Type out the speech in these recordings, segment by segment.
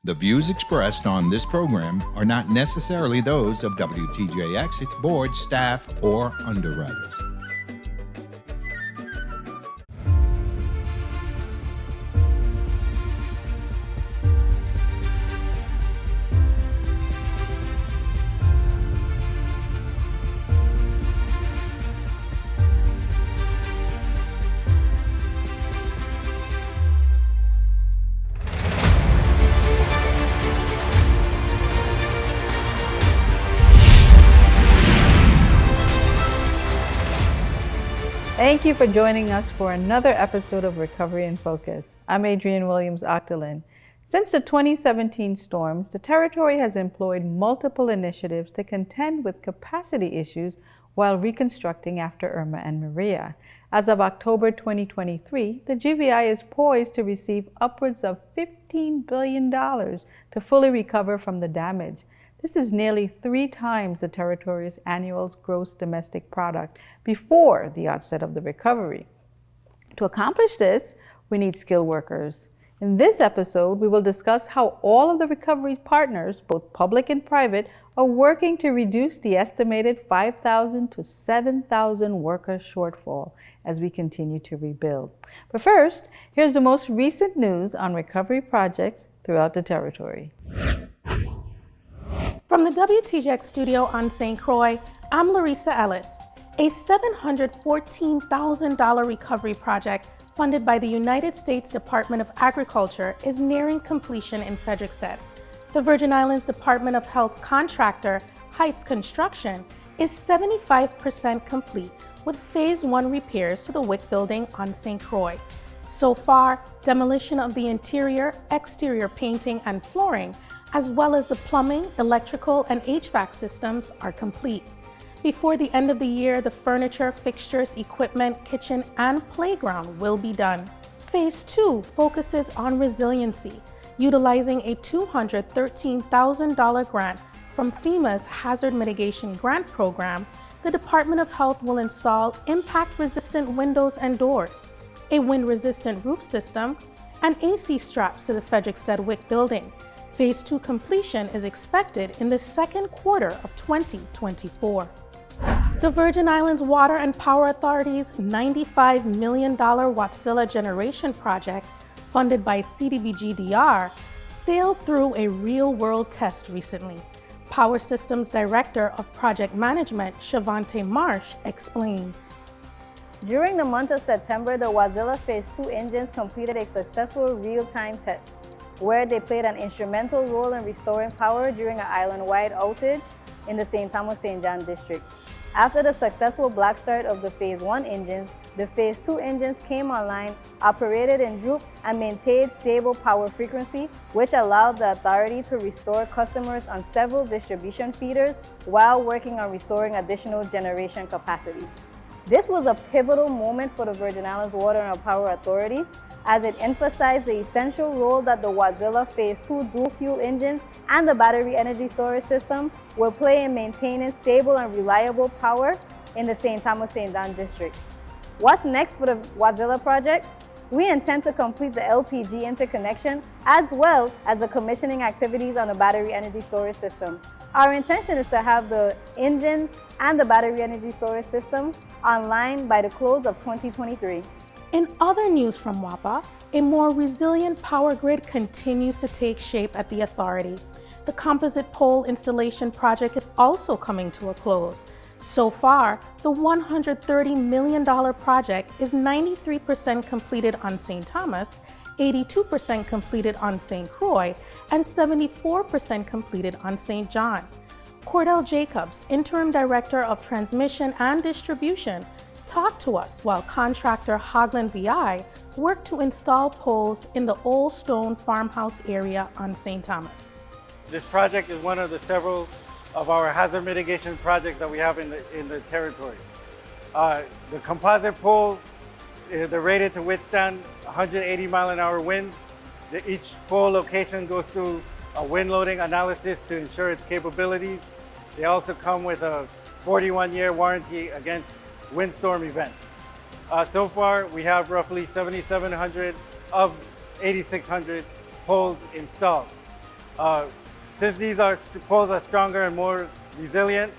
The views expressed on this program are not necessarily those of WTJX, its board, staff, or underwriters. Thank you for joining us for another episode of Recovery in Focus. I'm Adrienne Williams-Octalien. Since the 2017 storms, the Territory has employed multiple initiatives to contend with capacity issues while reconstructing after Irma and Maria. As of October 2023, the GVI is poised to receive upwards of $15 billion to fully recover from the damage. This is nearly 3 times the Territory's annual gross domestic product before the onset of the recovery. To accomplish this, we need skilled workers. In this episode, we will discuss how all of the recovery partners, both public and private, are working to reduce the estimated 5,000 to 7,000 worker shortfall as we continue to rebuild. But first, here's the most recent news on recovery projects throughout the Territory. From the WTJX studio on St. Croix, I'm Larissa Ellis. A $714,000 recovery project funded by the United States Department of Agriculture is nearing completion in Frederiksted. The Virgin Islands Department of Health's contractor, Heights Construction, is 75% complete with Phase 1 repairs to the WIC building on St. Croix. So far, demolition of the interior, exterior painting, and flooring, as well as the plumbing, electrical, and HVAC systems are complete. Before the end of the year, the furniture, fixtures, equipment, kitchen, and playground will be done. Phase 2 focuses on resiliency, utilizing a $213,000 grant from FEMA's Hazard Mitigation Grant Program. The Department of Health will install impact-resistant windows and doors, a wind-resistant roof system, and AC straps to the Frederiksted WIC building. Phase 2 completion is expected in the second quarter of 2024. The Virgin Islands Water and Power Authority's $95 million Watsilla Generation Project, funded by CDBG-DR, sailed through a real-world test recently. Power Systems Director of Project Management, Shavante Marsh, explains. During the month of September, the Watsilla Phase 2 engines completed a successful real-time test, where they played an instrumental role in restoring power during an island-wide outage in the St. Thomas-St. John district. After the successful black start of the Phase 1 engines, the Phase 2 engines came online, operated in droop, and maintained stable power frequency, which allowed the authority to restore customers on several distribution feeders while working on restoring additional generation capacity. This was a pivotal moment for the Virgin Islands Water and Power Authority, as it emphasized the essential role that the Watsilla Phase 2 dual-fuel engines and the battery energy storage system will play in maintaining stable and reliable power in the St. Thomas-St. John district. What's next for the Watsilla project? We intend to complete the LPG interconnection as well as the commissioning activities on the battery energy storage system. Our intention is to have the engines and the battery energy storage system online by the close of 2023. In other news from WAPA, a more resilient power grid continues to take shape at the authority. The composite pole installation project is also coming to a close. So far, the $130 million project is 93% completed on St. Thomas, 82% completed on St. Croix, and 74% completed on St. John. Cordell Jacobs, Interim Director of Transmission and Distribution, talked to us while contractor Hogland VI worked to install poles in the Old Stone Farmhouse area on St. Thomas. This project is one of the several of our hazard mitigation projects that we have in the territory. The composite pole, they're rated to withstand 180 mile-an-hour winds. Each pole location goes through a wind loading analysis to ensure its capabilities. They also come with a 41-year warranty against windstorm events. So far, we have roughly 7,700 of 8,600 poles installed. Since these poles are stronger and more resilient,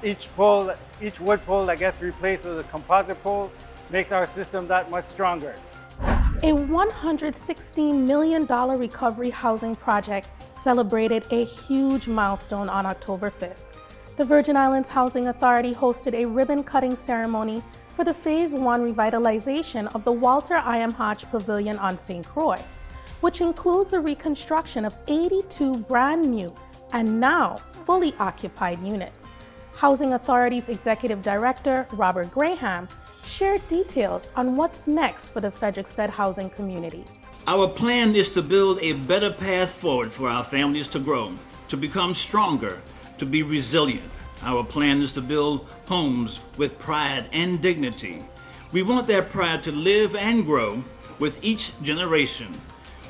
each wood pole that gets replaced with a composite pole makes our system that much stronger. A $116 million recovery housing project celebrated a huge milestone on October 5th. The Virgin Islands Housing Authority hosted a ribbon-cutting ceremony for the Phase 1 revitalization of the Walter I. M. Hodge Pavilion on St. Croix, which includes the reconstruction of 82 brand new and now fully occupied units. Housing Authority's Executive Director, Robert Graham, shared details on what's next for the Frederiksted housing community. Our plan is to build a better path forward for our families to grow, to become stronger, to be resilient. Our plan is to build homes with pride and dignity. We want that pride to live and grow with each generation.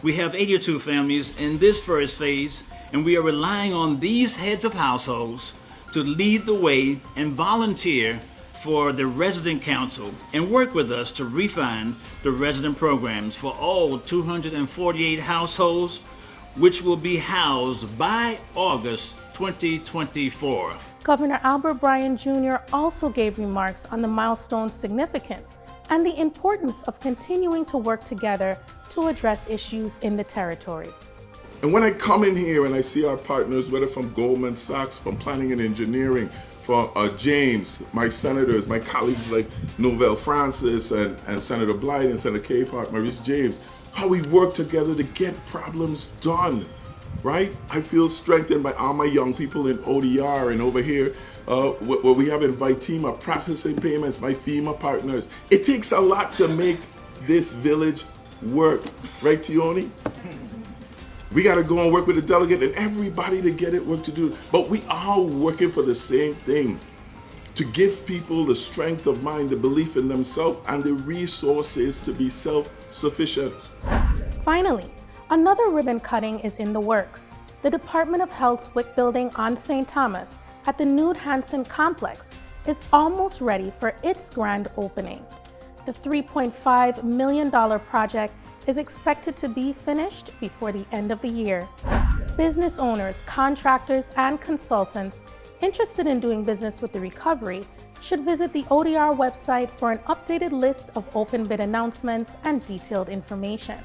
We have 82 families in this first phase, and we are relying on these heads of households to lead the way and volunteer for the resident council and work with us to refine the resident programs for all 248 households, which will be housed by August 2024. Governor Albert Bryan Jr. also gave remarks on the milestone's significance and the importance of continuing to work together to address issues in the territory. And when I come in here and I see our partners, whether from Goldman Sachs, from Planning and Engineering, from James, my senators, my colleagues like Novell Francis and Senator Blythe and Senator Capehart, Maurice James, how we work together to get problems done, right? I feel strengthened by all my young people in ODR and over here where we have Vitima processing payments, my FEMA partners. It takes a lot to make this village work, right, Tioni? We got to go and work with the delegate and everybody to get it what to do. But we all working for the same thing, to give people the strength of mind, the belief in themselves, and the resources to be self-sufficient. Finally, another ribbon cutting is in the works. The Department of Health's WIC building on St. Thomas at the Nude Hansen complex is almost ready for its grand opening. The $3.5 million project is expected to be finished before the end of the year. Business owners, contractors, and consultants interested in doing business with the recovery should visit the ODR website for an updated list of open bid announcements and detailed information.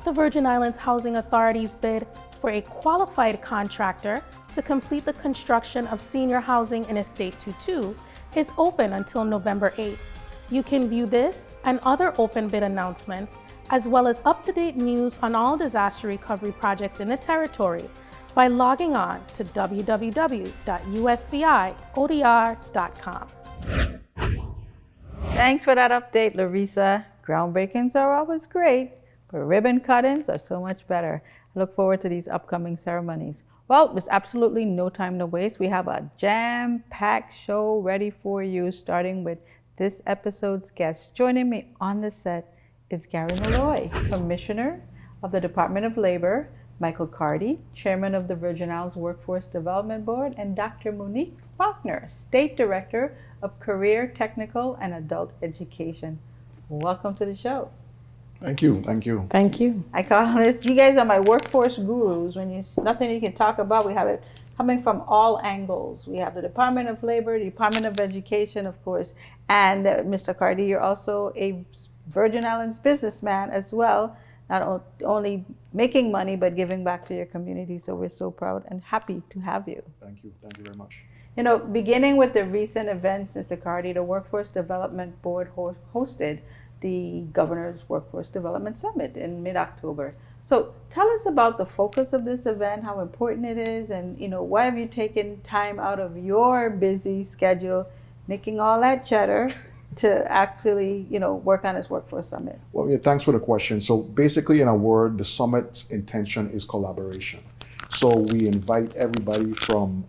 The Virgin Islands Housing Authority's bid for a qualified contractor to complete the construction of senior housing in Estate 22 is open until November 8th. You can view this and other open bid announcements, as well as up-to-date news on all disaster recovery projects in the territory by logging on to www.usviodr.com. Thanks for that update, Larissa. Groundbreakings are always great, but ribbon cuttings are so much better. I look forward to these upcoming ceremonies. Well, there's absolutely no time to waste. We have a jam-packed show ready for you, starting with this episode's guest. Joining me on the set is Gary Molloy, Commissioner of the Department of Labor, Michael Carty, Chairman of the Virgin Islands Workforce Development Board, and Dr. Monique Faulkner, State Director of Career, Technical, and Adult Education. Welcome to the show. Thank you. Thank you. Thank you. I call this, you guys are my workforce gurus. When you nothing you can talk about, we have it coming from all angles. We have the Department of Labor, the Department of Education, of course, and Mr. Carty, you're also a Virgin Islands businessman as well, not only making money, but giving back to your community. So we're so proud and happy to have you. Thank you. Thank you very much. You know, beginning with the recent events, Mr. Carty, the Workforce Development Board hosted the Governor's Workforce Development Summit in mid-October. So tell us about the focus of this event, how important it is, and why have you taken time out of your busy schedule, making all that cheddar, to actually work on this Workforce Summit? Well, yeah, thanks for the question. So basically, in a word, the summit's intention is collaboration. So we invite everybody from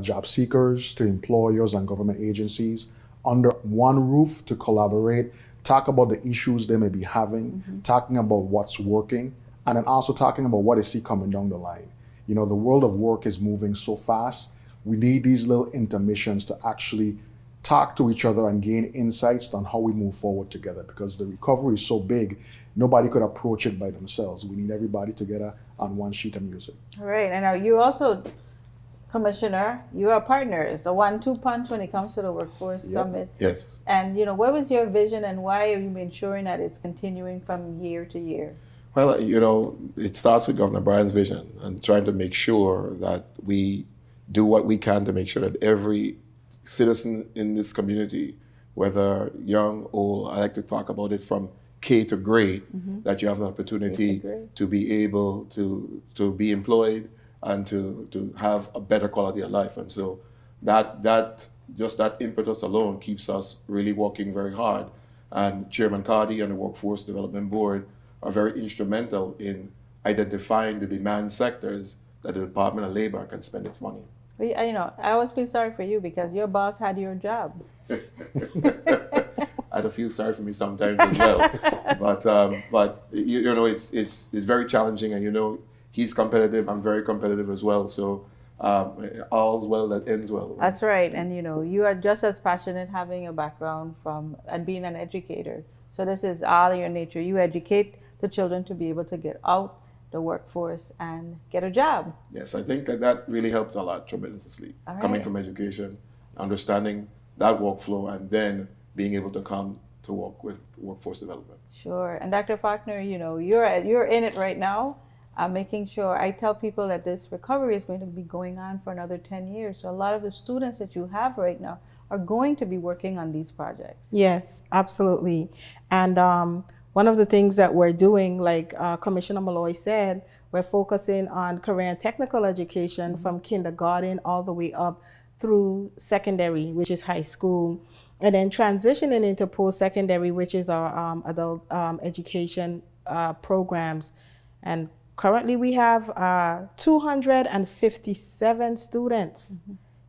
job seekers to employers and government agencies under one roof to collaborate, talk about the issues they may be having, talking about what's working, and then also talking about what they see coming down the line. The world of work is moving so fast. We need these little intermissions to actually talk to each other and gain insights on how we move forward together, because the recovery is so big, nobody could approach it by themselves. We need everybody together on one sheet of music. All right, and now you also, Commissioner, you are partners, a 1-2 punch when it comes to the Workforce Summit. Yes. And what was your vision, and why are you ensuring that it's continuing from year to year? Well, it starts with Governor Bryan's vision and trying to make sure that we do what we can to make sure that every citizen in this community, whether young, old, I like to talk about it from K to gray, that you have an opportunity to be able to be employed and to have a better quality of life. And so that impetus alone keeps us really working very hard. And Chairman Cardi and the Workforce Development Board are very instrumental in identifying the demand sectors that the Department of Labor can spend its money. Well, I always feel sorry for you because your boss had your job. I had a few sorry for me sometimes as well, but it's very challenging, and he's competitive. I'm very competitive as well. So all's well that ends well. That's right, and you are just as passionate having a background and being an educator. So this is all your nature. You educate the children to be able to get out the workforce and get a job. Yes, I think that really helped a lot tremendously. Right. Coming from education, understanding that workflow, and then being able to come to work with workforce development. Sure, and Dr. Faulkner, you're in it right now. Making sure, I tell people that this recovery is going to be going on for another 10 years. So a lot of the students that you have right now are going to be working on these projects. Yes, absolutely. And one of the things that we're doing, like Commissioner Molloy said, we're focusing on career and technical education from kindergarten all the way up through secondary, which is high school, and then transitioning into post-secondary, which is our adult education programs. And currently we have 257 students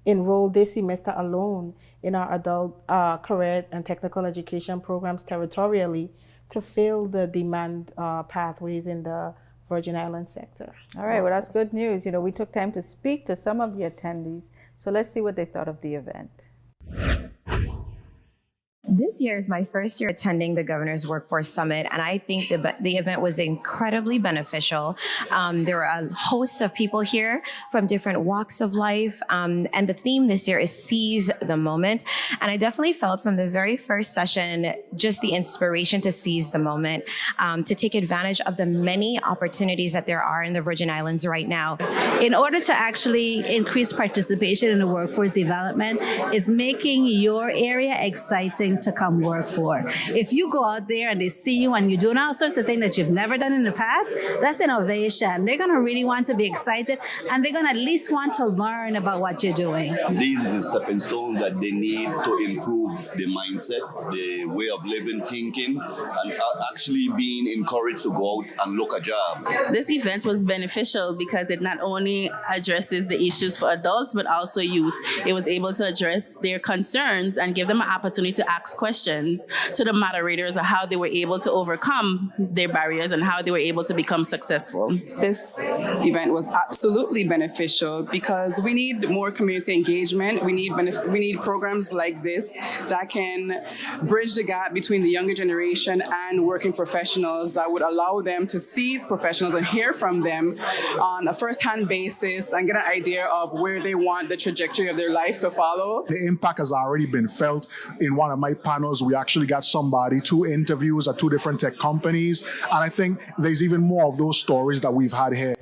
enrolled this semester alone in our adult career and technical education programs territorially to fill the demand pathways in the Virgin Islands sector. All right, well, that's good news. We took time to speak to some of the attendees, so let's see what they thought of the event. This year is my first year attending the Governor's Workforce Summit, and I think the event was incredibly beneficial. There were a host of people here from different walks of life, and the theme this year is Seize the Moment. And I definitely felt from the very first session just the inspiration to seize the moment, to take advantage of the many opportunities that there are in the Virgin Islands right now. In order to actually increase participation in the workforce development is making your area exciting to come work for. If you go out there and they see you and you're doing all sorts of things that you've never done in the past, that's innovation. They're going to really want to be excited, and they're going to at least want to learn about what you're doing. These are the stepping stones that they need to improve the mindset, the way of living, thinking, and actually being encouraged to go out and look a job. This event was beneficial because it not only addresses the issues for adults, but also youth. It was able to address their concerns and give them an opportunity to ask questions to the moderators of how they were able to overcome their barriers and how they were able to become successful. This event was absolutely beneficial because we need more community engagement. We need programs like this that can bridge the gap between the younger generation and working professionals that would allow them to see professionals and hear from them on a first-hand basis and get an idea of where they want the trajectory of their life to follow. The impact has already been felt. In one of my panels, we actually got 2 interviews at 2 different tech companies. And I think there's even more of those stories that we've had here.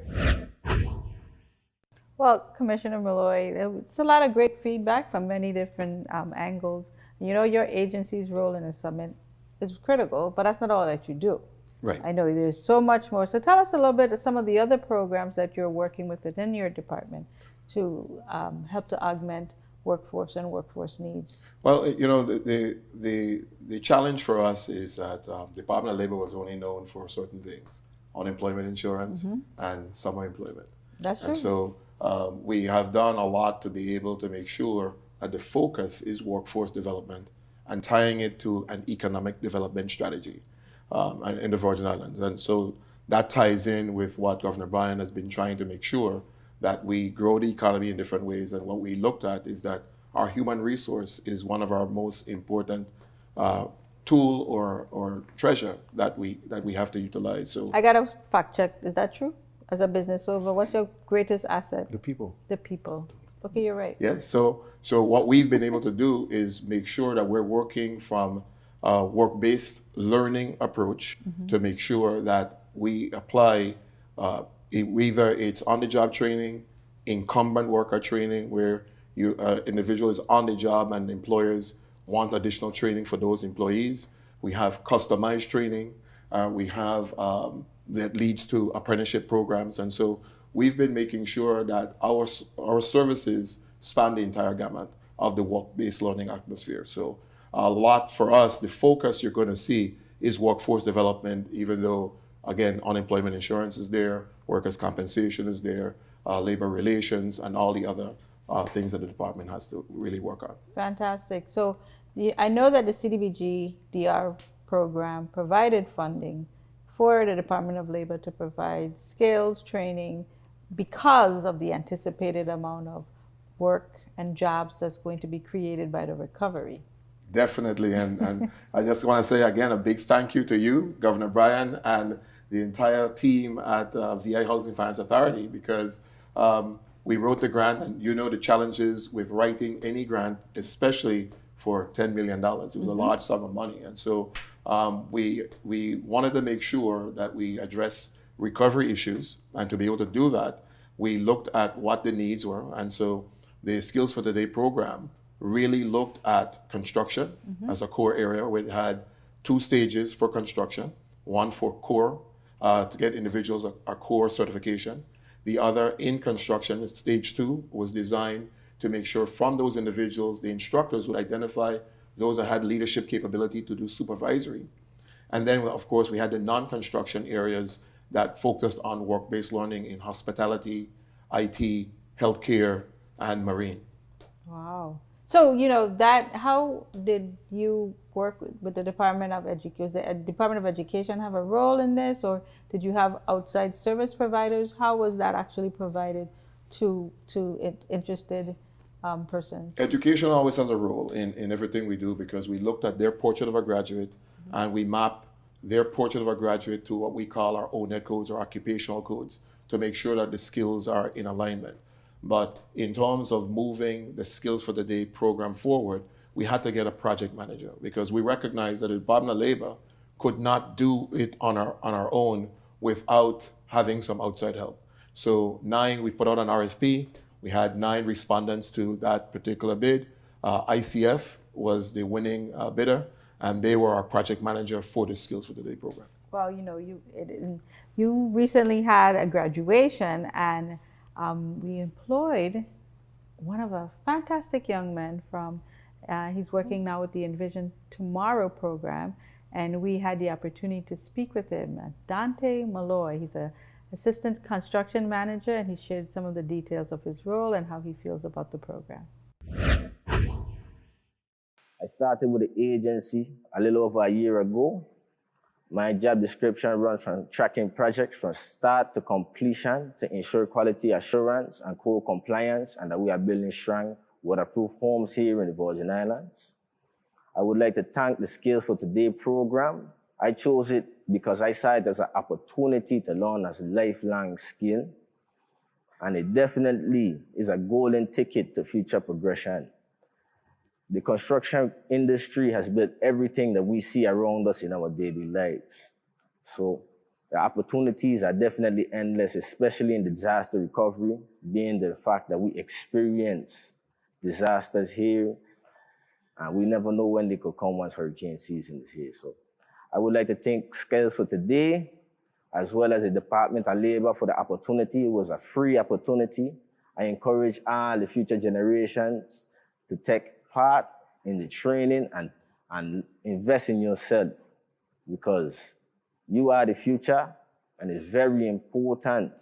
Well, Commissioner Molloy, it's a lot of great feedback from many different angles. Your agency's role in the summit is critical, but that's not all that you do. Right. I know there's so much more. So tell us a little bit of some of the other programs that you're working with within your department to help to augment workforce and workforce needs. Well, the challenge for us is that Department of Labor was only known for certain things: unemployment insurance and summer employment. That's true. And so we have done a lot to be able to make sure that the focus is workforce development and tying it to an economic development strategy in the Virgin Islands. And so that ties in with what Governor Bryan has been trying to make sure that we grow the economy in different ways. And what we looked at is that our human resource is one of our most important tool or treasure that we have to utilize. So I gotta fact check. Is that true? As a business owner, what's your greatest asset? The people. The people. Okay, you're right. yeah, so what we've been able to do is make sure that we're working from a work-based learning approach to make sure that we apply either it's on-the-job training, incumbent worker training, where you individual is on the job and employers want additional training for those employees. We have customized training. We have that leads to apprenticeship programs, and so we've been making sure that our services span the entire gamut of the work-based learning atmosphere. So a lot for us, the focus you're going to see is workforce development, even though, again, unemployment insurance is there, workers' compensation is there, labor relations, and all the other things that the department has to really work on. Fantastic. So I know that the CDBG DR program provided funding for the Department of Labor to provide skills training because of the anticipated amount of work and jobs that's going to be created by the recovery. Definitely, and I just want to say again a big thank you to you, Governor Bryan, and the entire team at VI Housing Finance Authority, because we wrote the grant, and you know the challenges with writing any grant, especially for $10 million. It was a large sum of money, and so we wanted to make sure that we address recovery issues, and to be able to do that, we looked at what the needs were, and so the Skills for Today program really looked at construction as a core area, where it had 2 stages for construction, one for core, to get individuals a core certification. The other in construction, stage 2, was designed to make sure from those individuals, the instructors would identify those that had leadership capability to do supervisory. And then, of course, we had the non-construction areas that focused on work-based learning in hospitality, IT, healthcare, and marine. Wow. So, you know, how did you work with the Department of Education? Does the Department of Education have a role in this, or did you have outside service providers? How was that actually provided to interested persons? Education always has a role in everything we do, because we looked at their portrait of a graduate and we map their portrait of a graduate to what we call our ONET codes or occupational codes to make sure that the skills are in alignment. But in terms of moving the Skills for the Day program forward, we had to get a project manager, because we recognized that the Department of Labor could not do it on our own without having some outside help. So we put out an RFP. We had 9 respondents to that particular bid. ICF was the winning bidder, and they were our project manager for the Skills for the Day program. Well, you know, you recently had a graduation, and we employed one of a fantastic young men from, he's working now with the Envision Tomorrow program, and we had the opportunity to speak with him, Gary Molloy. He's an assistant construction manager, and he shared some of the details of his role and how he feels about the program. I started with the agency a little over a year ago. My job description runs from tracking projects from start to completion to ensure quality assurance and code compliance, and that we are building strong waterproof homes here in the Virgin Islands. I would like to thank the Skills for Today program. I chose it because I saw it as an opportunity to learn a lifelong skill, and it definitely is a golden ticket to future progression. The construction industry has built everything that we see around us in our daily lives. So the opportunities are definitely endless, especially in disaster recovery, being the fact that we experience disasters here, and we never know when they could come once hurricane season is here. So I would like to thank Skills for Today, as well as the Department of Labor, for the opportunity. It was a free opportunity. I encourage all the future generations to take part in the training and invest in yourself, because you are the future, and it's very important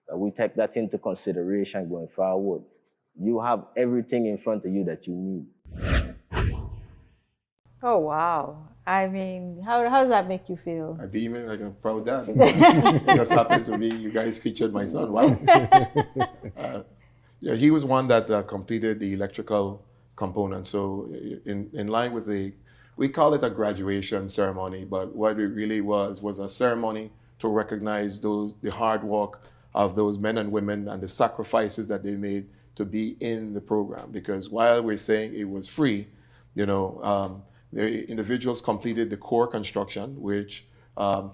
that we take that into consideration going forward. You have everything in front of you that you need. Oh, wow. I mean, how does that make you feel? I'm beaming like a proud dad. It just happened to me. You guys featured my son. Wow. Yeah, he was one that completed the electrical component. So in line with we call it a graduation ceremony, but what it really was a ceremony to recognize the hard work of those men and women and the sacrifices that they made to be in the program. Because while we're saying it was free, the individuals completed the core construction, which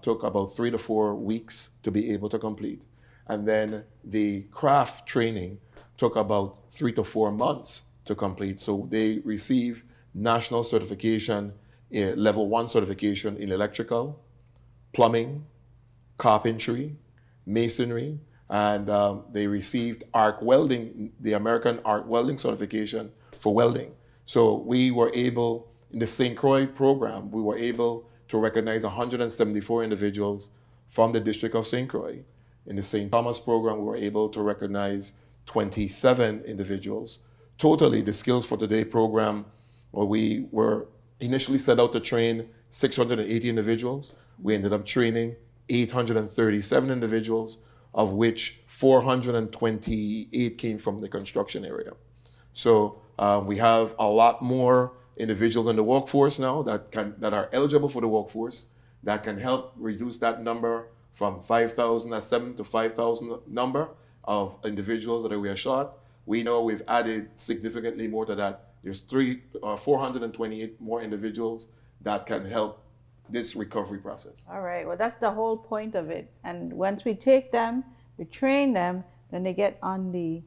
took about 3 to 4 weeks to be able to complete. And then the craft training took about 3 to 4 months to complete. So they received national certification, level 1 certification in electrical, plumbing, carpentry, masonry, and they received arc welding, the American arc welding certification for welding. So we were able, in the St. Croix program, we were able to recognize 174 individuals from the District of St. Croix. In the St. Thomas program, we were able to recognize 27 individuals. Totally, the Skills for Today program, where we were initially set out to train 680 individuals. We ended up training 837 individuals, of which 428 came from the construction area. So we have a lot more individuals in the workforce now that are eligible for the workforce, that can help reduce that number from 5,007 to 5,000 number of individuals that we are short. We know we've added significantly more to that. There's 428 more individuals that can help this recovery process. All right, well, that's the whole point of it. And once we take them, we train them, then they get on the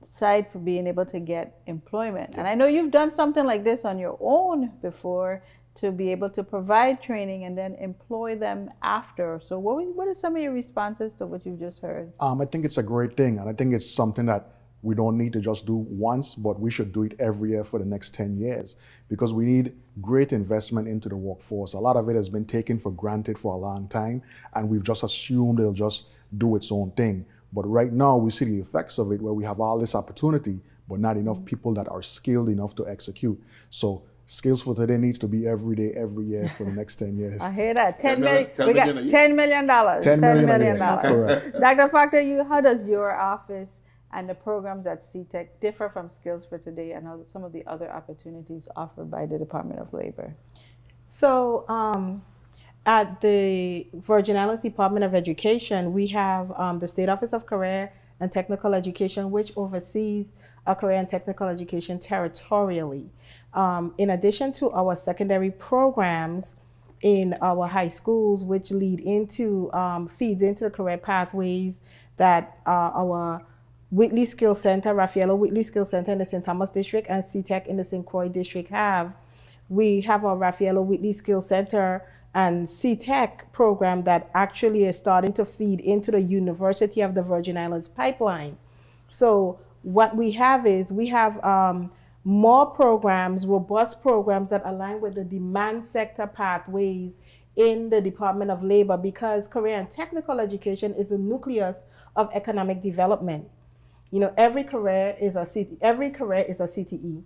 side for being able to get employment. Yeah. And I know you've done something like this on your own before to be able to provide training and then employ them after. So what are some of your responses to what you've just heard? I think it's a great thing, and I think it's something that we don't need to just do once, but we should do it every year for the next 10 years, because we need great investment into the workforce. A lot of it has been taken for granted for a long time, and we've just assumed it'll just do its own thing. But right now we see the effects of it, where we have all this opportunity, but not enough people that are skilled enough to execute. So Skills for Today needs to be every day, every year for the next 10 years. I hear that. $10 million. We got $10 million. $10 million. That's correct. Dr. Factor, how does your office and the programs at CTEC differ from Skills for Today and some of the other opportunities offered by the Department of Labor? So at the Virgin Islands Department of Education, we have the State Office of Career and Technical Education, which oversees career and technical education territorially. In addition to our secondary programs in our high schools, which feeds into the career pathways that our Whitley Skill Center, Raffaello Whitley Skill Center in the St. Thomas District and CTEC in the St. Croix District have. We have our Raffaello Whitley Skill Center and CTEC program that actually is starting to feed into the University of the Virgin Islands pipeline. So what we have is more programs, robust programs that align with the demand sector pathways in the Department of Labor, because career and technical education is the nucleus of economic development. You know, every career is a CTE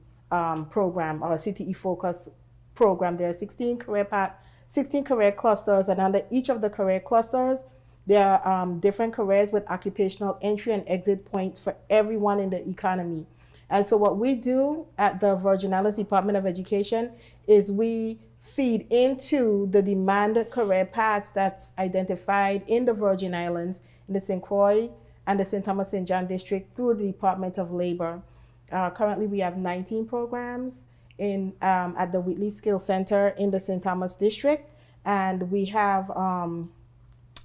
program or a CTE focus program. There are 16 career clusters, and under each of the career clusters, there are different careers with occupational entry and exit points for everyone in the economy. And so what we do at the Virgin Islands Department of Education is we feed into the demand career paths that's identified in the Virgin Islands, in the St. Croix and the St. Thomas St. John District through the Department of Labor. Currently we have 19 programs at the Whitley Skill Center in the St. Thomas District, and we have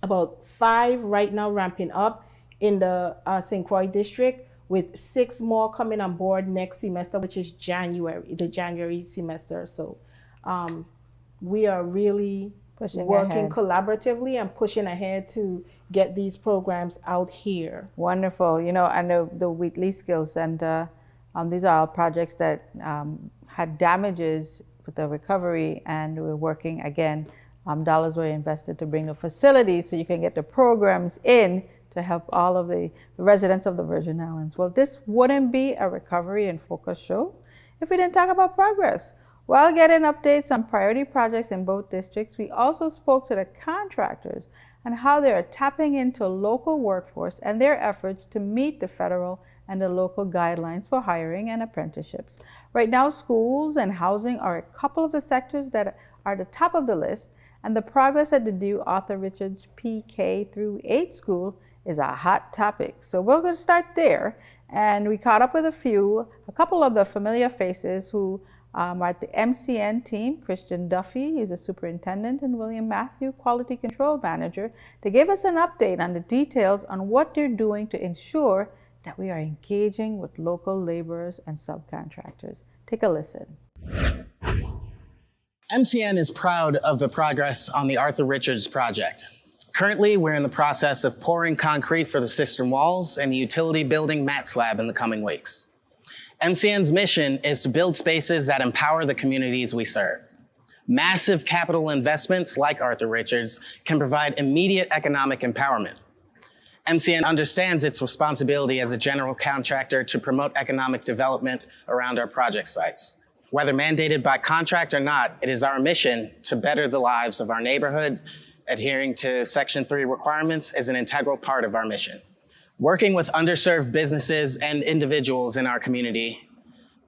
about 5 right now ramping up in the St. Croix District, with 6 more coming on board next semester, which is the January semester. So we are really working collaboratively and pushing ahead to get these programs out here. Wonderful. You know, I know the Whitley Skills Center, these are all projects that had damages with the recovery, and we're working again. Dollars were invested to bring the facilities so you can get the programs in to help all of the residents of the Virgin Islands. Well, this wouldn't be a Recovery in Focus show if we didn't talk about progress. While getting updates on priority projects in both districts, we also spoke to the contractors and how they are tapping into local workforce and their efforts to meet the federal and the local guidelines for hiring and apprenticeships. Right now, schools and housing are a couple of the sectors that are at the top of the list, and the progress at the new Arthur Richards PK through 8 school is a hot topic. So we're going to start there, and we caught up with a couple of the familiar faces who are at the MCN team. Christian Duffy is a superintendent, and William Matthew, quality control manager. They gave us an update on the details on what they're doing to ensure that we are engaging with local laborers and subcontractors. Take a listen. MCN is proud of the progress on the Arthur Richards project. Currently, we're in the process of pouring concrete for the cistern walls and the utility building mat slab in the coming weeks. MCN's mission is to build spaces that empower the communities we serve. Massive capital investments like Arthur Richards can provide immediate economic empowerment. MCN understands its responsibility as a general contractor to promote economic development around our project sites. Whether mandated by contract or not, it is our mission to better the lives of our neighborhood. Adhering to Section 3 requirements is an integral part of our mission. Working with underserved businesses and individuals in our community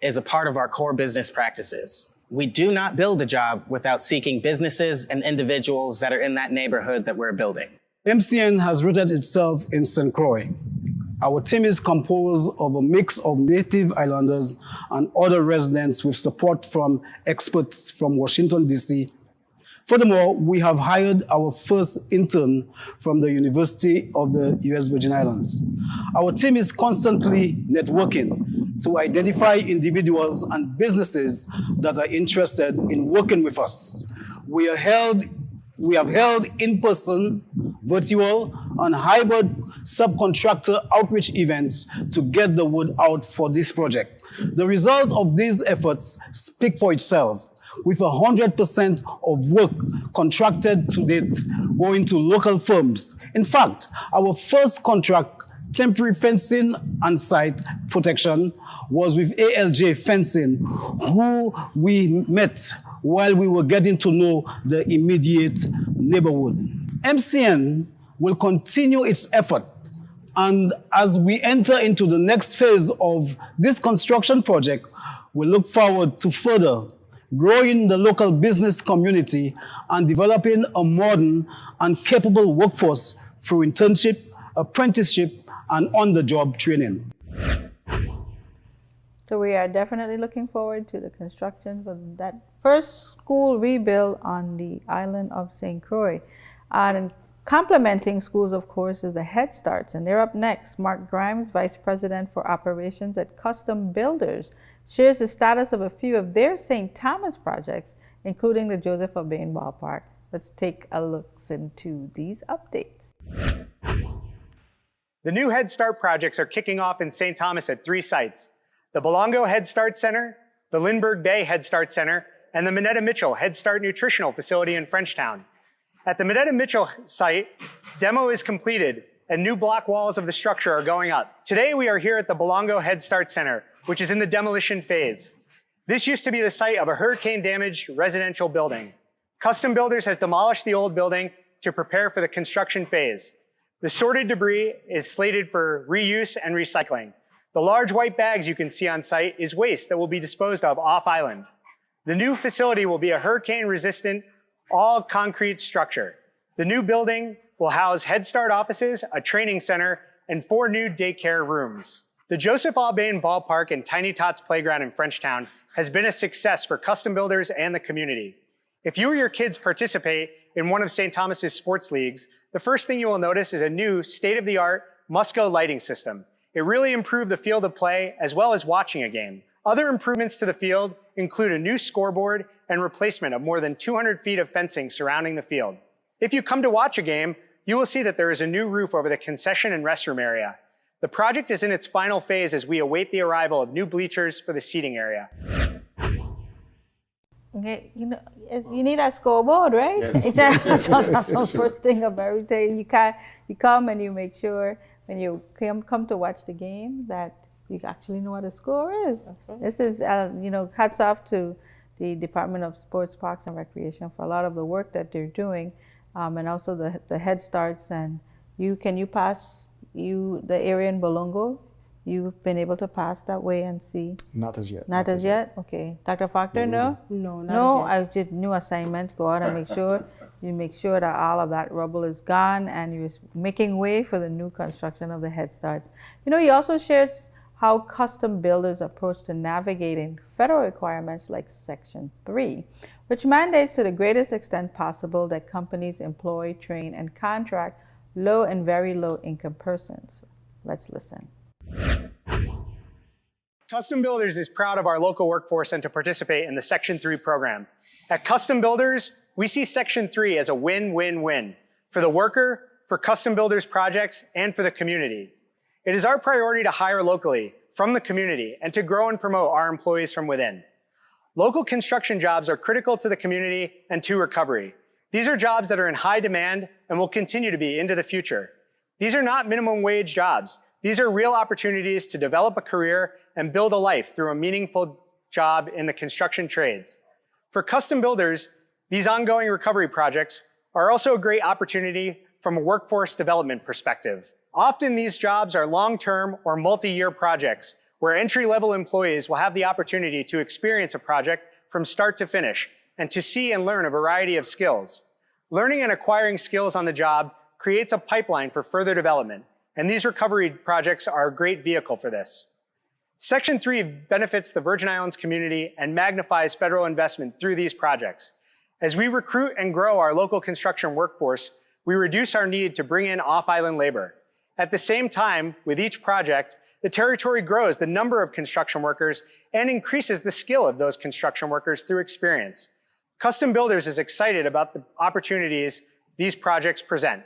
is a part of our core business practices. We do not build a job without seeking businesses and individuals that are in that neighborhood that we're building. MCN has rooted itself in St. Croix. Our team is composed of a mix of native islanders and other residents with support from experts from Washington, D.C. Furthermore, we have hired our first intern from the University of the U.S. Virgin Islands. Our team is constantly networking to identify individuals and businesses that are interested in working with us. We have held in-person, virtual, and hybrid subcontractor outreach events to get the word out for this project. The result of these efforts speak for itself, with 100% of work contracted to date going to local firms. In fact, our first contract, temporary fencing and site protection, was with ALJ Fencing, who we met while we were getting to know the immediate neighborhood. MCN will continue its effort, and as we enter into the next phase of this construction project, we look forward to further growing the local business community and developing a modern and capable workforce through internship, apprenticeship, and on-the-job training. So we are definitely looking forward to the construction for that first school rebuild on the island of St. Croix. And complementing schools, of course, is the Head Starts, and they're up next. Mark Grimes, Vice President for Operations at Custom Builders, shares the status of a few of their St. Thomas projects, including the Joseph Urbane Ballpark. Let's take a look into these updates. The new Head Start projects are kicking off in St. Thomas at 3 sites: the Belongo Head Start Center, the Lindbergh Bay Head Start Center, and the Minetta Mitchell Head Start Nutritional Facility in Frenchtown. At the Minetta Mitchell site, demo is completed and new block walls of the structure are going up. Today we are here at the Belongo Head Start Center, which is in the demolition phase. This used to be the site of a hurricane-damaged residential building. Custom Builders has demolished the old building to prepare for the construction phase. The sorted debris is slated for reuse and recycling. The large white bags you can see on site is waste that will be disposed of off-island. The new facility will be a hurricane-resistant, all-concrete structure. The new building will house Head Start offices, a training center, and 4 new daycare rooms. The Joseph Urbane Ballpark and Tiny Tots Playground in Frenchtown has been a success for Custom Builders and the community. If you or your kids participate in one of St. Thomas's sports leagues, the first thing you will notice is a new state-of-the-art Musco lighting system. It really improved the field of play as well as watching a game. Other improvements to the field include a new scoreboard and replacement of more than 200 feet of fencing surrounding the field. If you come to watch a game, you will see that there is a new roof over the concession and restroom area. The project is in its final phase as we await the arrival of new bleachers for the seating area. Okay, you need a scoreboard, right? Yes. That's the first thing of everything. You come and you make sure when you come to watch the game that you actually know what the score is. That's right. This is, hats off to the Department of Sports, Parks, and Recreation for a lot of the work that they're doing, and also the Head Starts. And can you pass the area in Belongo? You've been able to pass that way and see? Not as yet. Not as yet? Okay. Dr. Faulkner, no? No, not No, as yet. I did new assignment. Go out and make sure you make sure that all of that rubble is gone and you're making way for the new construction of the Head Start. You know, he also shares how custom builders approach to navigating federal requirements like Section 3, which mandates to the greatest extent possible that companies employ, train, and contract low and very low income persons. Let's listen. Custom Builders is proud of our local workforce and to participate in the Section 3 program. At Custom Builders, we see Section 3 as a win-win-win for the worker, for Custom Builders projects, and for the community. It is our priority to hire locally from the community and to grow and promote our employees from within. Local construction jobs are critical to the community and to recovery. These are jobs that are in high demand and will continue to be into the future. These are not minimum wage jobs. These are real opportunities to develop a career and build a life through a meaningful job in the construction trades. For Custom Builders, these ongoing recovery projects are also a great opportunity from a workforce development perspective. Often these jobs are long-term or multi-year projects where entry-level employees will have the opportunity to experience a project from start to finish and to see and learn a variety of skills. Learning and acquiring skills on the job creates a pipeline for further development, and these recovery projects are a great vehicle for this. Section 3 benefits the Virgin Islands community and magnifies federal investment through these projects. As we recruit and grow our local construction workforce, we reduce our need to bring in off-island labor. At the same time, with each project, the territory grows the number of construction workers and increases the skill of those construction workers through experience. Custom Builders is excited about the opportunities these projects present.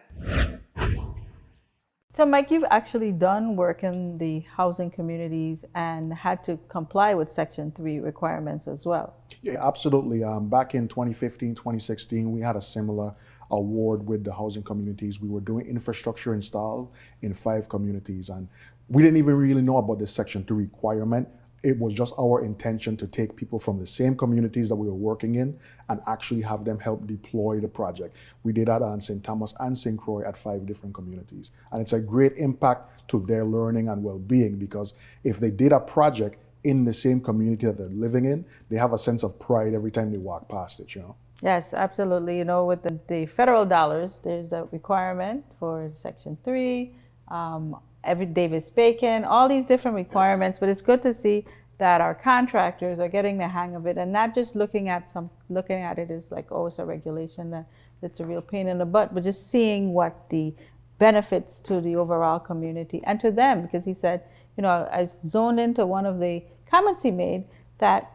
So Mike, you've actually done work in the housing communities and had to comply with Section 3 requirements as well. Yeah, absolutely. Back in 2015, 2016, we had a similar award with the housing communities. We were doing infrastructure install in 5 communities, and we didn't even really know about this Section 3 requirement. It was just our intention to take people from the same communities that we were working in and actually have them help deploy the project. We did that on St. Thomas and St. Croix at 5 different communities. And it's a great impact to their learning and well-being, because if they did a project in the same community that they're living in, they have a sense of pride every time they walk past it, you know? Yes, absolutely. You know, with the federal dollars, there's the requirement for Section 3, every Davis-Bacon, all these different requirements, but it's good to see that our contractors are getting the hang of it and not just looking at it as like, oh, it's a regulation that it's a real pain in the butt, but just seeing what the benefits to the overall community and to them, because he said, you know, I zoned into one of the comments he made that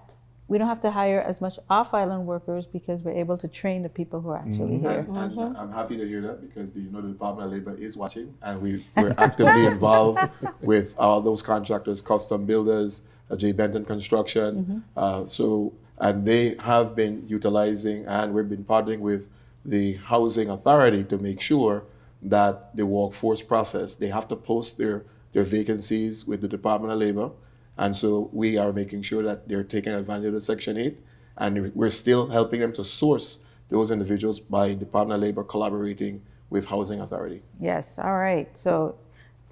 we don't have to hire as much off-island workers because we're able to train the people who are actually here. And I'm happy to hear that, because the Department of Labor is watching, and we're actively involved with all those contractors, Custom Builders, J. Benton Construction. And they have been utilizing, and we've been partnering with the Housing Authority to make sure that the workforce process, they have to post their vacancies with the Department of Labor. And so we are making sure that they're taking advantage of the Section 8, and we're still helping them to source those individuals by Department of Labor collaborating with Housing Authority. Yes, all right. So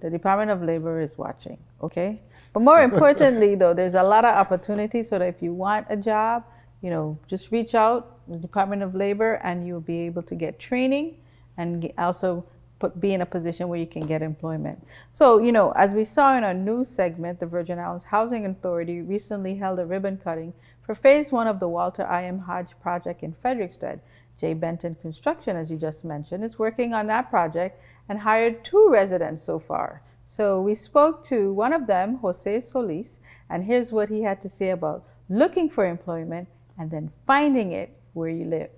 the Department of Labor is watching, okay? But more importantly, though, there's a lot of opportunities, so that if you want a job, you know, just reach out to the Department of Labor and you'll be able to get training and also be in a position where you can get employment. So, you know, as we saw in our news segment, the Virgin Islands Housing Authority recently held a ribbon cutting for Phase 1 of the Walter I. M. Hodge project in Frederiksted. J. Benton Construction, as you just mentioned, is working on that project and hired 2 residents so far. So we spoke to one of them, Jose Solis, and here's what he had to say about looking for employment and then finding it where you live.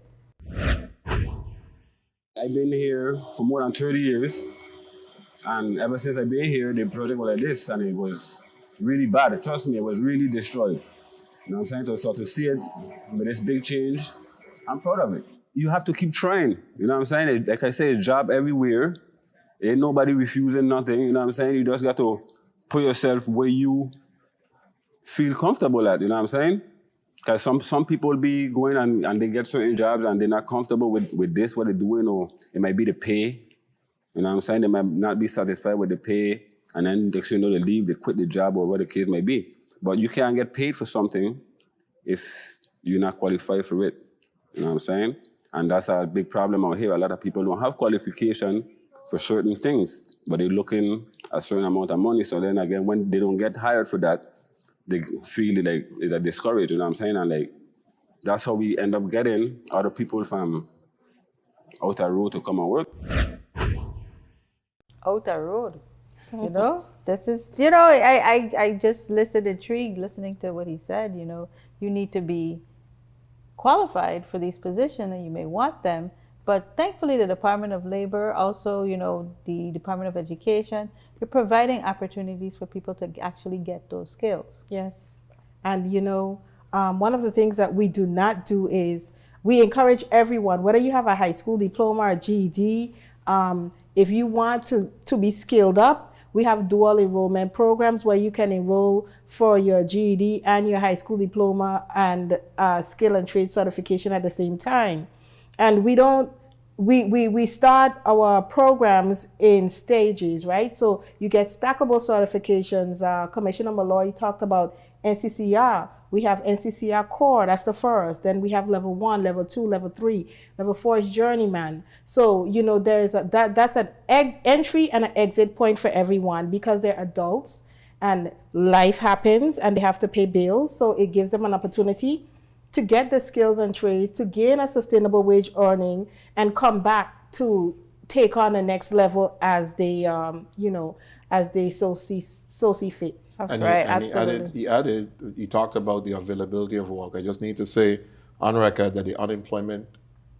I've been here for more than 30 years, and ever since I've been here, the project was like this, and it was really bad. Trust me, it was really destroyed. You know what I'm saying? So to see it with this big change, I'm proud of it. You have to keep trying. You know what I'm saying? Like I say, it's job everywhere. Ain't nobody refusing nothing. You know what I'm saying? You just got to put yourself where you feel comfortable at. You know what I'm saying? Because some people be going and they get certain jobs and they're not comfortable with what they're doing, or it might be the pay. You know what I'm saying? They might not be satisfied with the pay. And then next thing you know, they leave, they quit the job or whatever the case may be. But you can't get paid for something if you're not qualified for it. You know what I'm saying? And that's a big problem out here. A lot of people don't have qualification for certain things, but they're looking a certain amount of money. So then again, when they don't get hired for that, they feel like it's a discouraged, you know what I'm saying? And like, that's how we end up getting other people from outer road to come and work. Outer road, you know? This is, you know, I just listened intrigued listening to what he said. You know, you need to be qualified for these positions and you may want them, but thankfully the Department of Labor, also, you know, the Department of Education, you're providing opportunities for people to actually get those skills. Yes. And you know, one of the things that we do not do is we encourage everyone, whether you have a high school diploma or GED, if you want to be skilled up, we have dual enrollment programs where you can enroll for your GED and your high school diploma and skill and trade certification at the same time. And we start our programs in stages, right? So you get stackable certifications. Commissioner Molloy talked about NCCR. We have NCCR Core, that's the first. Then we have level 1, level 2, level 3. Level 4 is Journeyman. So, you know, that's an entry and an exit point for everyone because they're adults and life happens and they have to pay bills. So it gives them an opportunity to get the skills and trades, to gain a sustainable wage earning and come back to take on the next level as they, you know, as they so see fit. He talked about the availability of work. I just need to say on record that the unemployment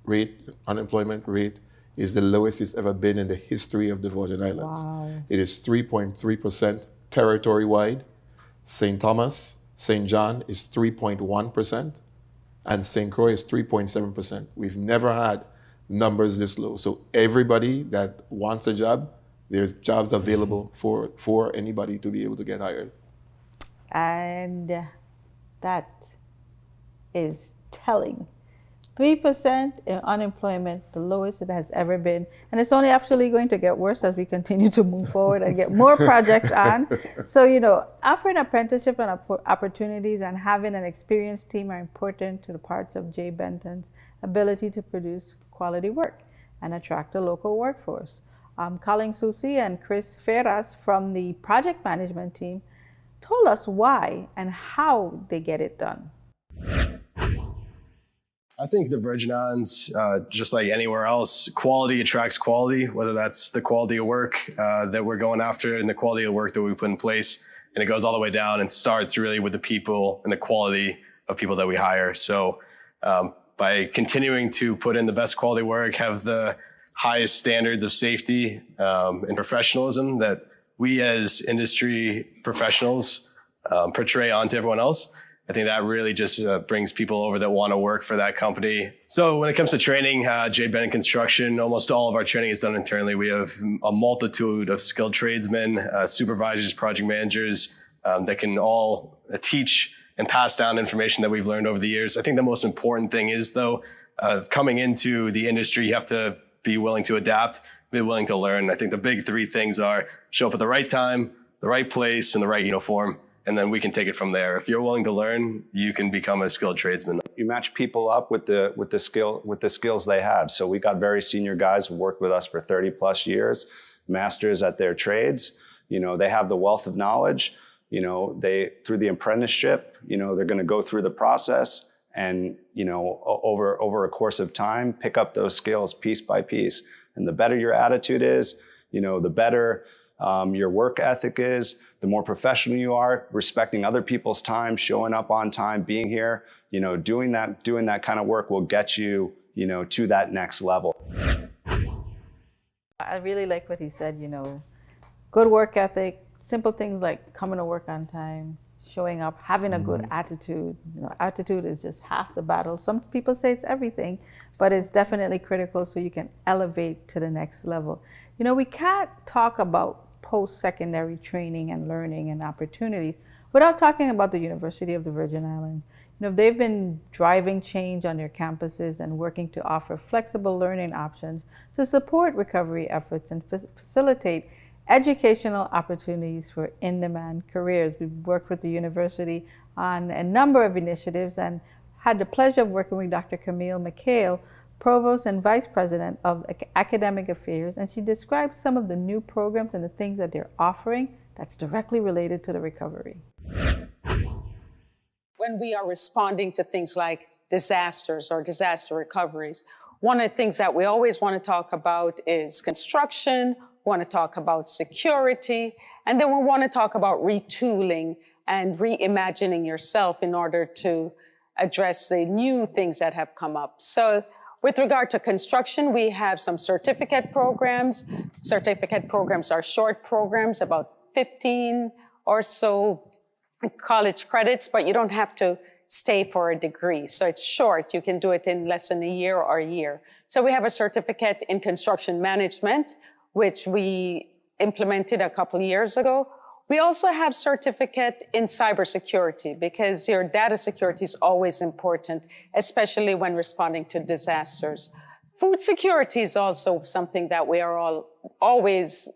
rate is the lowest it's ever been in the history of the Virgin Islands. Wow. It is 3.3% territory-wide. St. Thomas, St. John is 3.1%, and St. Croix is 3.7%. We've never had numbers this low. So everybody that wants a job, there's jobs available for anybody to be able to get hired. And that is telling. 3% in unemployment, the lowest it has ever been. And it's only actually going to get worse as we continue to move forward and get more projects on. So, you know, offering apprenticeship and opportunities and having an experienced team are important to the parts of J. Benton's ability to produce quality work and attract a local workforce. Colin Susi and Chris Ferras from the project management team told us why and how they get it done. I think the Virgin Islands, just like anywhere else, quality attracts quality, whether that's the quality of work that we're going after and the quality of work that we put in place. And it goes all the way down and starts really with the people and the quality of people that we hire. So by continuing to put in the best quality work, have the highest standards of safety and professionalism that we as industry professionals portray onto everyone else, I think that really just brings people over that want to work for that company. So when it comes to training, J. Benton Construction, almost all of our training is done internally. We have a multitude of skilled tradesmen, supervisors, project managers that can all teach and pass down information that we've learned over the years. I think the most important thing is, though, coming into the industry, you have to be willing to adapt, be willing to learn. I think the big three things are show up at the right time, the right place, and the right uniform. And then we can take it from there. If you're willing to learn, you can become a skilled tradesman. You match people up with the skills they have. So we got very senior guys who worked with us for 30 plus years, masters at their trades. You know, they have the wealth of knowledge. You know, through the apprenticeship, you know, they're going to go through the process and, you know, over a course of time, pick up those skills piece by piece. And the better your attitude is, you know, the better your work ethic is, the more professional you are, respecting other people's time, showing up on time, being here, you know, doing that kind of work will get you, you know, to that next level. I really like what he said, you know, good work ethic, simple things like coming to work on time, showing up, having a good attitude. You know, attitude is just half the battle. Some people say it's everything, but it's definitely critical so you can elevate to the next level. You know, we can't talk about post-secondary training and learning and opportunities without talking about the University of the Virgin Islands. You know, they've been driving change on their campuses and working to offer flexible learning options to support recovery efforts and facilitate educational opportunities for in-demand careers. We've worked with the university on a number of initiatives and had the pleasure of working with Dr. Camille McHale, Provost and Vice President of Academic Affairs, and she described some of the new programs and the things that they're offering that's directly related to the recovery. When we are responding to things like disasters or disaster recoveries, one of the things that we always want to talk about is construction, we want to talk about security, and then we want to talk about retooling and reimagining yourself in order to address the new things that have come up. So with regard to construction, we have some certificate programs. Certificate programs are short programs, about 15 or so college credits, but you don't have to stay for a degree. So it's short. You can do it in less than a year or a year. So we have a certificate in construction management, which we implemented a couple of years ago. We also have certificate in cybersecurity because your data security is always important, especially when responding to disasters. Food security is also something that we are all always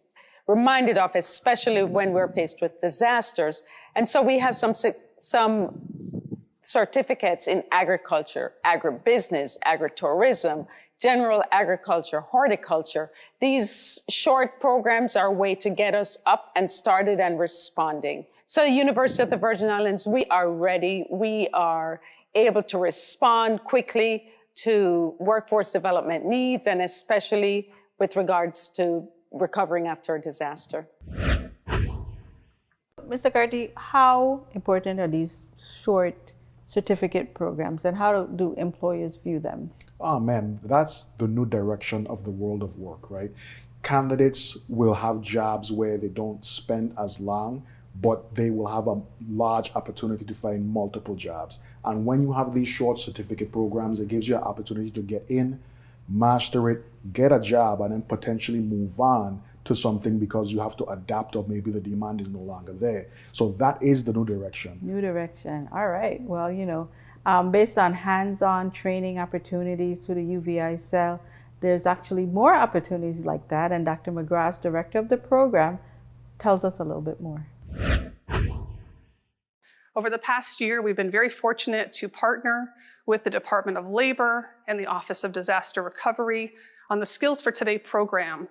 reminded of, especially when we're faced with disasters. And so we have some certificates in agriculture, agribusiness, agritourism, general agriculture, horticulture. These short programs are a way to get us up and started and responding. So the University of the Virgin Islands, we are ready. We are able to respond quickly to workforce development needs, and especially with regards to recovering after a disaster. Mr. Carty, how important are these short certificate programs, and how do employers view them? Oh man, that's the new direction of the world of work, right? Candidates will have jobs where they don't spend as long, but they will have a large opportunity to find multiple jobs. And when you have these short certificate programs, it gives you an opportunity to get in, master it, get a job, and then potentially move on to something because you have to adapt, or maybe the demand is no longer there. So that is the new direction. New direction. All right. Well, you know, based on hands-on training opportunities through the UVI cell, there's actually more opportunities like that. And Dr. McGrath, director of the program, tells us a little bit more. Over the past year, we've been very fortunate to partner with the Department of Labor and the Office of Disaster Recovery on the Skills for Today program.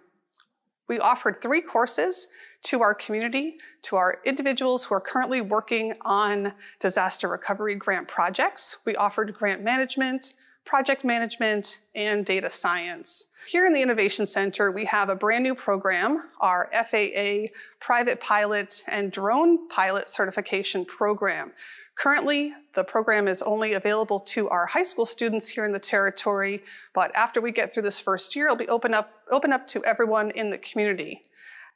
We offered 3 courses to our community, to our individuals who are currently working on disaster recovery grant projects. We offered grant management, project management, and data science. Here in the Innovation Center, we have a brand new program, our FAA Private Pilot and Drone Pilot Certification Program. Currently, the program is only available to our high school students here in the territory, but after we get through this first year, it'll be open up to everyone in the community.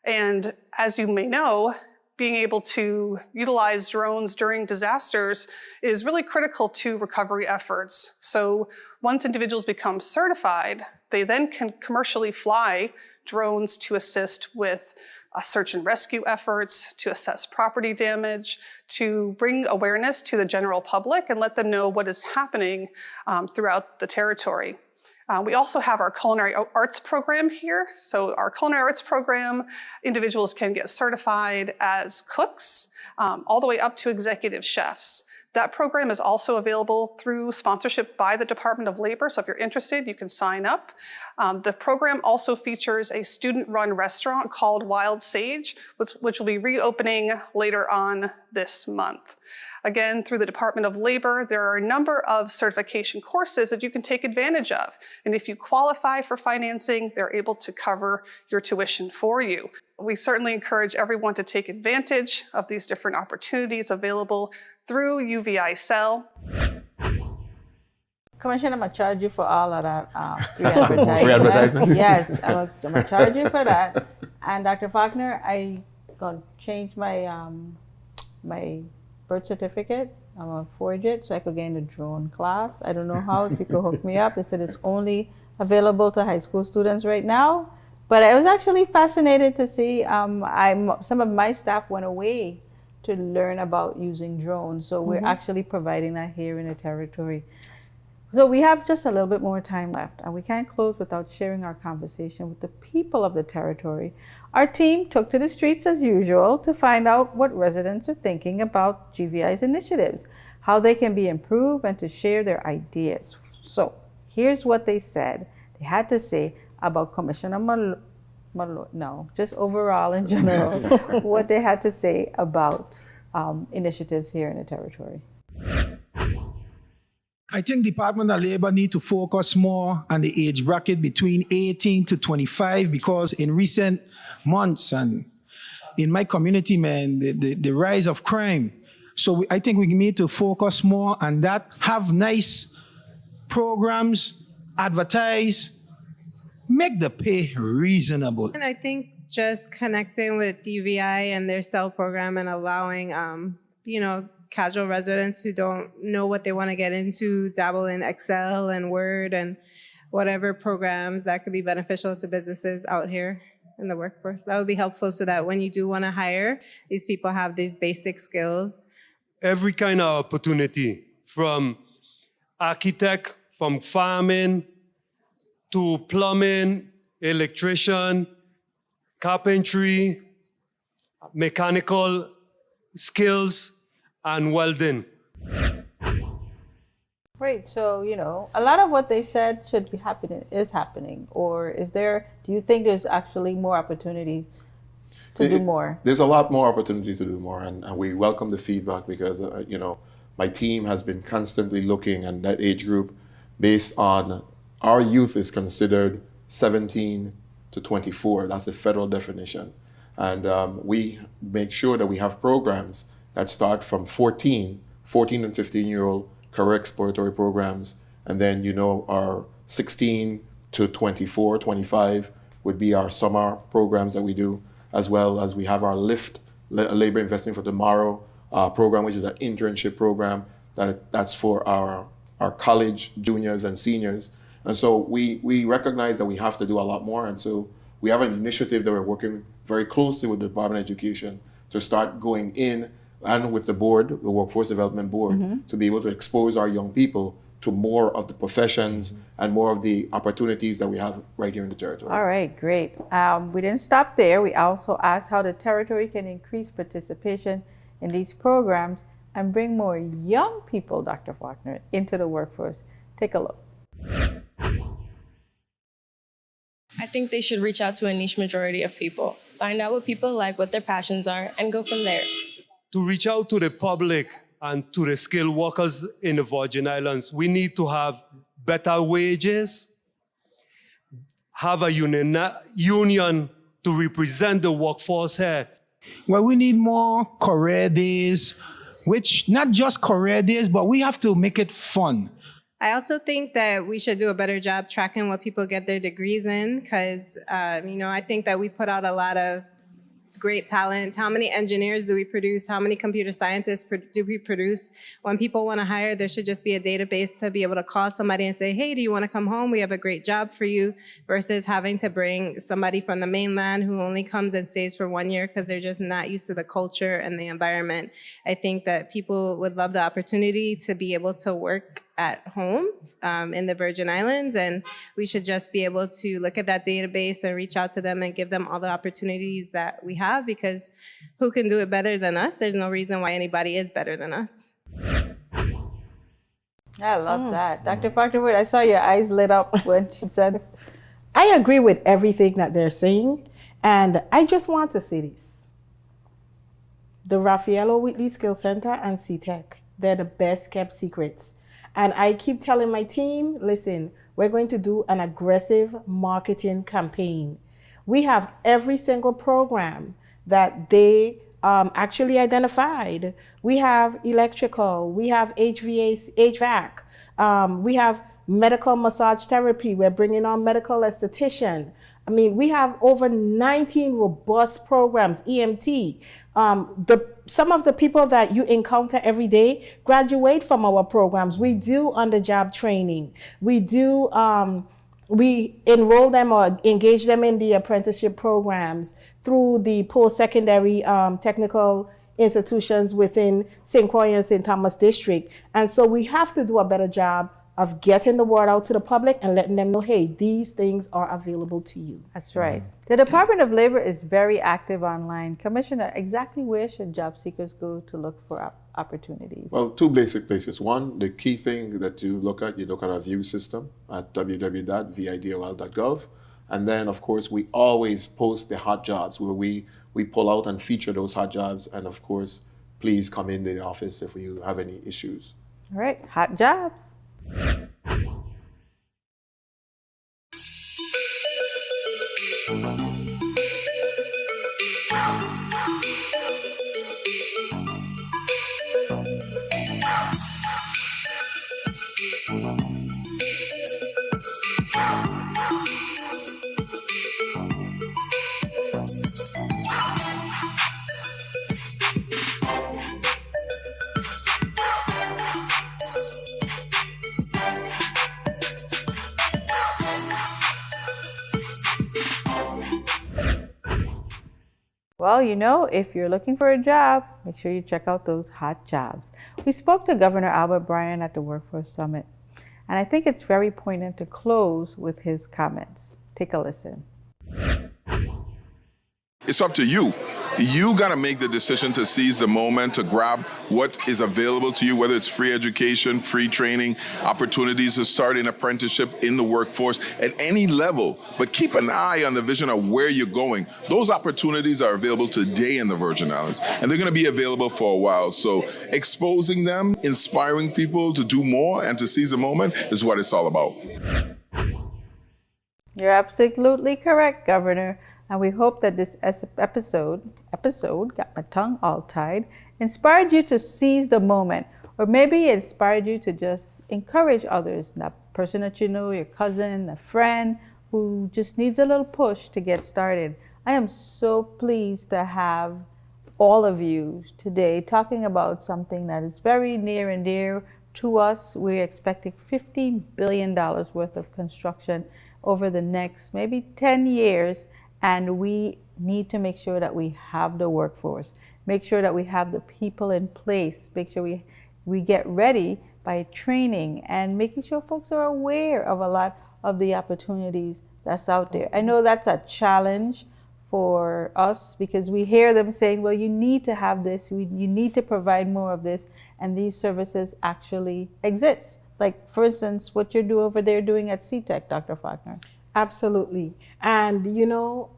And as you may know, being able to utilize drones during disasters is really critical to recovery efforts. So once individuals become certified, they then can commercially fly drones to assist with search and rescue efforts, to assess property damage, to bring awareness to the general public and let them know what is happening throughout the territory. We also have our culinary arts program here. So our culinary arts program, individuals can get certified as cooks, all the way up to executive chefs. That program is also available through sponsorship by the Department of Labor. So if you're interested, you can sign up. The program also features a student-run restaurant called Wild Sage, which will be reopening later on this month. Again, through the Department of Labor, there are a number of certification courses that you can take advantage of. And if you qualify for financing, they're able to cover your tuition for you. We certainly encourage everyone to take advantage of these different opportunities available through UVI Cell. Commissioner, I'm going to charge you for all of that free advertisement. Free advertisement? Yes, I'm going to charge you for that. And Dr. Faulkner, I'm going to change my my birth certificate. I'm going to forge it so I could get in the drone class. I don't know how, if you could hook me up. They said it's only available to high school students right now. But I was actually fascinated to see some of my staff went away to learn about using drones. So we're actually providing that here in the territory. So we have just a little bit more time left, and we can't close without sharing our conversation with the people of the territory. Our team took to the streets as usual to find out what residents are thinking about GVI's initiatives, how they can be improved, and to share their ideas. So here's what they said. They had to say about Commissioner Molloy, no, just overall in general, what they had to say about initiatives here in the territory. I think Department of Labor need to focus more on the age bracket between 18 to 25 because in recent months and in my community, man, the rise of crime. So I think we need to focus more on that, have nice programs, advertise, make the pay reasonable. And I think just connecting with UVI and their cell program and allowing, casual residents who don't know what they want to get into, dabble in Excel and Word and whatever programs that could be beneficial to businesses out here in the workforce. That would be helpful so that when you do want to hire, these people have these basic skills. Every kind of opportunity, from architect, from farming, to plumbing, electrician, carpentry, mechanical skills, and welding. Right, so, a lot of what they said should be happening, is happening, or do you think there's actually more opportunity to do more? There's a lot more opportunity to do more, and we welcome the feedback because, my team has been constantly looking at that age group based on our youth is considered 17 to 24. That's the federal definition. And we make sure that we have programs that start from 14 and 15-year-old career exploratory programs. And then, our 16 to 24, 25 would be our summer programs that we do, as well as we have our LIFT, Labor Investing for Tomorrow program, which is an internship program that's for our college juniors and seniors. And so we recognize that we have to do a lot more. And so we have an initiative that we're working very closely with the Department of Education to start going in and with the board, the Workforce Development Board, to be able to expose our young people to more of the professions and more of the opportunities that we have right here in the territory. All right, great. We didn't stop there. We also asked how the territory can increase participation in these programs and bring more young people, Dr. Faulkner, into the workforce. Take a look. I think they should reach out to a niche majority of people, find out what people like, what their passions are, and go from there. To reach out to the public and to the skilled workers in the Virgin Islands, we need to have better wages, have a union to represent the workforce here. Well, we need more career days, which not just career days, but we have to make it fun. I also think that we should do a better job tracking what people get their degrees in because, I think that we put out a lot of great talent. How many engineers do we produce? How many computer scientists do we produce? When people want to hire, there should just be a database to be able to call somebody and say, hey, do you want to come home? We have a great job for you, versus having to bring somebody from the mainland who only comes and stays for 1 year because they're just not used to the culture and the environment. I think that people would love the opportunity to be able to work at home in the Virgin Islands, and we should just be able to look at that database and reach out to them and give them all the opportunities that we have, because who can do it better than us? There's no reason why anybody is better than us. I love that. Dr. Faulkner, I saw your eyes lit up when she said. I agree with everything that they're saying, and I just want to say this. The Raffaello Whitley Skill Center and CTEC, they're the best kept secrets. And I keep telling my team, listen, we're going to do an aggressive marketing campaign. We have every single program that they actually identified. We have electrical, we have HVAC, we have medical massage therapy. We're bringing on medical esthetician. I mean, we have over 19 robust programs, EMT. Some of the people that you encounter every day graduate from our programs. We do on-the-job training. We do, we enroll them or engage them in the apprenticeship programs through the post-secondary technical institutions within St. Croix and St. Thomas District. And so we have to do a better job of getting the word out to the public and letting them know, hey, these things are available to you. That's right. The Department of Labor is very active online. Commissioner, exactly where should job seekers go to look for opportunities? Well, two basic places. One, the key thing that you look at our view system at www.vidol.gov. And then, of course, we always post the hot jobs where we pull out and feature those hot jobs. And of course, please come into the office if you have any issues. All right, hot jobs. Well, you know, if you're looking for a job, make sure you check out those hot jobs. We spoke to Governor Albert Bryan at the Workforce Summit, and I think it's very poignant to close with his comments. Take a listen. It's up to you. You got to make the decision to seize the moment, to grab what is available to you, whether it's free education, free training, opportunities to start an apprenticeship in the workforce at any level. But keep an eye on the vision of where you're going. Those opportunities are available today in the Virgin Islands, and they're going to be available for a while. So exposing them, inspiring people to do more and to seize the moment is what it's all about. You're absolutely correct, Governor. And we hope that this episode, got my tongue all tied, inspired you to seize the moment. Or maybe it inspired you to just encourage others, that person that you know, your cousin, a friend, who just needs a little push to get started. I am so pleased to have all of you today talking about something that is very near and dear to us. We're expecting $50 billion worth of construction over the next maybe 10 years. And we need to make sure that we have the workforce, make sure that we have the people in place, make sure we get ready by training and making sure folks are aware of a lot of the opportunities that's out there. I know that's a challenge for us because we hear them saying, well, you need to have this, you need to provide more of this, and these services actually exist. Like, for instance, what you're over there doing at CTEC, Dr. Faulkner. Absolutely. And you know,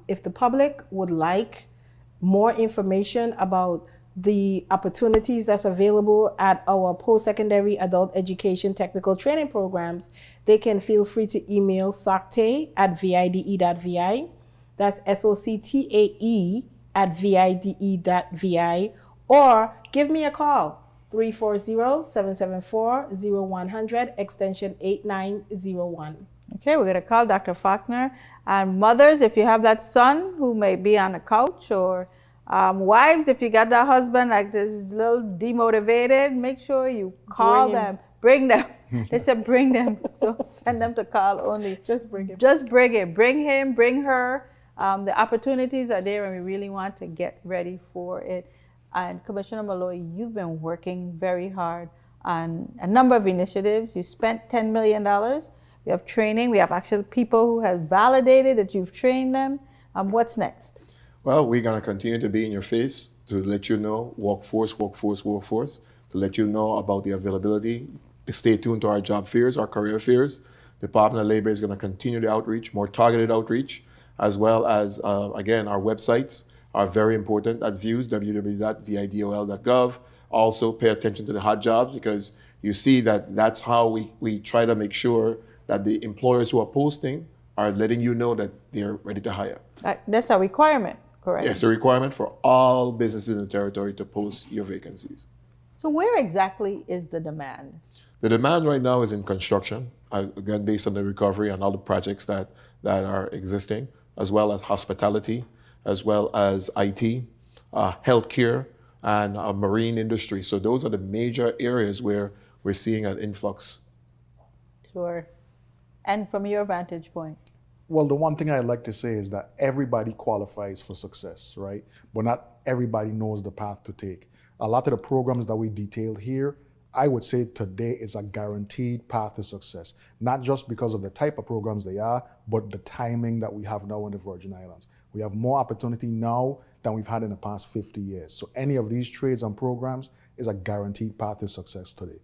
if the public would like more information about the opportunities that's available at our post-secondary adult education technical training programs, they can feel free to email soctae@vide.vi. That's SOCTAE@vide.vi, or give me a call, 340-774-0100, extension 8901. Okay, we're going to call Dr. Faulkner. And mothers, if you have that son who may be on the couch, or wives, if you got that husband like this little demotivated, make sure you call them. Bring them. They said bring them. Don't send them to call only. Just bring him. Just bring it. Bring him, bring her. The opportunities are there, and we really want to get ready for it. And Commissioner Molloy, you've been working very hard on a number of initiatives. You spent $10 million. We have training. We have actually people who have validated that you've trained them. What's next? Well, we're going to continue to be in your face to let you know, workforce, to let you know about the availability. Stay tuned to our job fairs, our career fairs. The Department of Labor is going to continue the outreach, more targeted outreach, as well as, again, our websites are very important at views, www.vidol.gov. Also, pay attention to the hot jobs, because you see that that's how we try to make sure that the employers who are posting are letting you know that they're ready to hire. That's a requirement, correct? Yes, a requirement for all businesses in the territory to post your vacancies. So where exactly is the demand? The demand right now is in construction, again, based on the recovery and all the projects that are existing, as well as hospitality, as well as IT, healthcare, and marine industry. So those are the major areas where we're seeing an influx. Sure. And from your vantage point? Well, the one thing I'd like to say is that everybody qualifies for success, right? But not everybody knows the path to take. A lot of the programs that we detailed here I would say today is a guaranteed path to success, not just because of the type of programs they are, but the timing that we have now in the Virgin Islands. We have more opportunity now than we've had in the past 50 years. So any of these trades and programs is a guaranteed path to success today.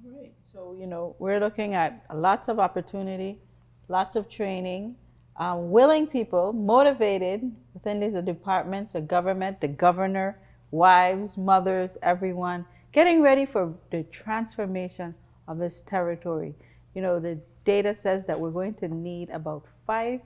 Right. So, you know, we're looking at lots of opportunity, lots of training, willing people, motivated within these departments, the government, the governor, wives, mothers, everyone, getting ready for the transformation of this territory. You know, the data says that we're going to need about 5,000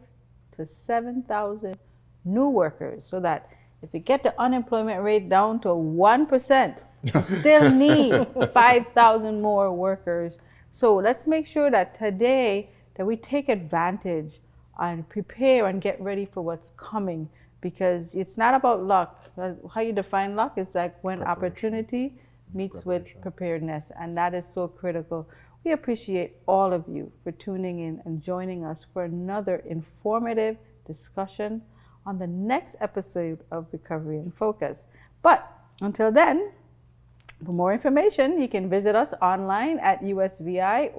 to 7,000 new workers, so that if you get the unemployment rate down to 1%, you still need 5,000 more workers. So let's make sure that today that we take advantage and prepare and get ready for what's coming, because it's not about luck. How you define luck is like when opportunity meets with preparedness, and that is so critical. We appreciate all of you for tuning in and joining us for another informative discussion on the next episode of Recovery in Focus. But until then, for more information, you can visit us online at usviodr.com,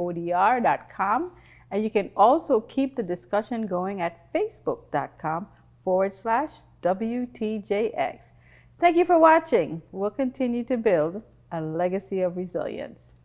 and you can also keep the discussion going at facebook.com/WTJX. Thank you for watching. We'll continue to build a legacy of resilience.